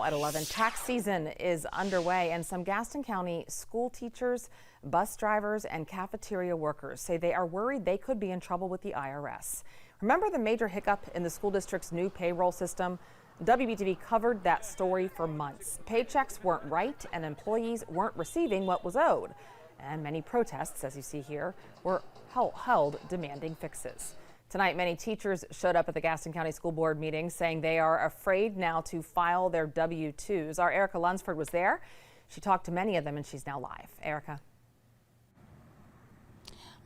At 11, tax season is underway, and some Gaston County school teachers, bus drivers, and cafeteria workers say they are worried they could be in trouble with the IRS. Remember the major hiccup in the school district's new payroll system? WBTV covered that story for months. Paychecks weren't right, and employees weren't receiving what was owed. And many protests, as you see here, were held demanding fixes. Tonight, many teachers showed up at the Gaston County School Board meeting saying they are afraid now to file their W-2s. Our Erica Lunsford was there. She talked to many of them, and she's now live. Erica.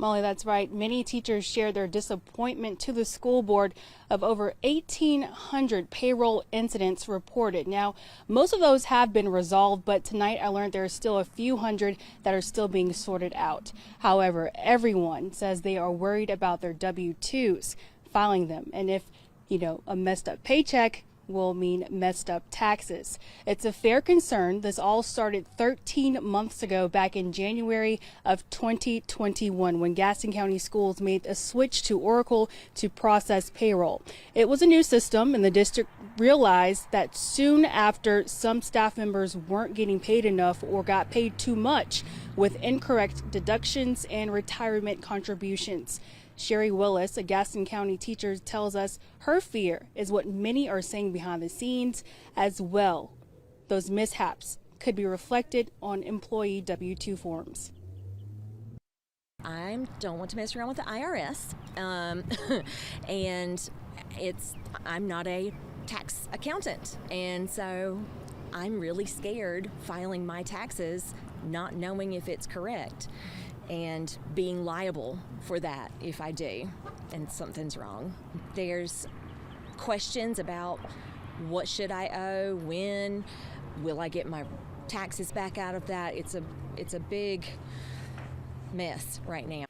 Molly, that's right. Many teachers shared their disappointment to the school board of over 1,800 payroll incidents reported. Now, most of those have been resolved, but tonight I learned there are still a few hundred that are still being sorted out. However, everyone says they are worried about their W-2s, filing them. And if, a messed up paycheck will mean messed up taxes. It's a fair concern. This all started 13 months ago, back in January of 2021, when Gaston County Schools made a switch to Oracle to process payroll. It was a new system, and the district realized that soon after some staff members weren't getting paid enough or got paid too much with incorrect deductions and retirement contributions. Sherry Willis, a Gaston County teacher, tells us her fear is what many are saying behind the scenes as well. Those mishaps could be reflected on employee W-2 forms. I don't want to mess around with the IRS, and I'm not a tax accountant, and so I'm really scared filing my taxes, not knowing if it's correct, and being liable for that if I do and something's wrong. There's questions about what should I owe, when will I get my taxes back out of that. It's a big mess right now.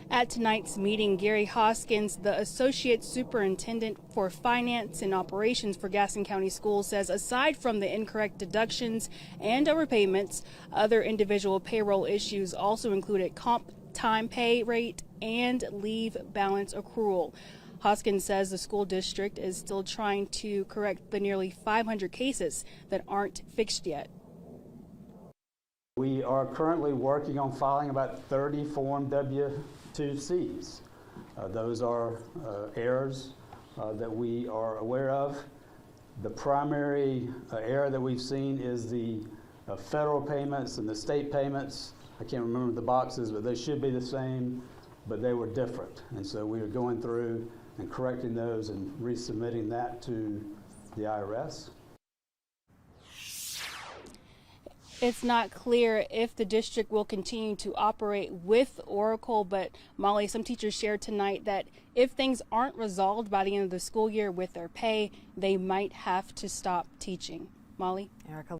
At tonight's meeting, Gary Hoskins, the Associate Superintendent for Finance and Operations for Gaston County Schools, says aside from the incorrect deductions and overpayments, other individual payroll issues also included comp time pay rate and leave balance accrual. Hoskins says the school district is still trying to correct the nearly 500 cases that aren't fixed yet. We are currently working on filing about 30 Form W-2Cs. Those are errors that we are aware of. The primary error that we've seen is the federal payments and the state payments. I can't remember the boxes, but they should be the same, but they were different. And so we are going through and correcting those and resubmitting that to the IRS. It's not clear if the district will continue to operate with Oracle, but Molly, some teachers shared tonight that if things aren't resolved by the end of the school year with their pay, they might have to stop teaching. Molly? Erica.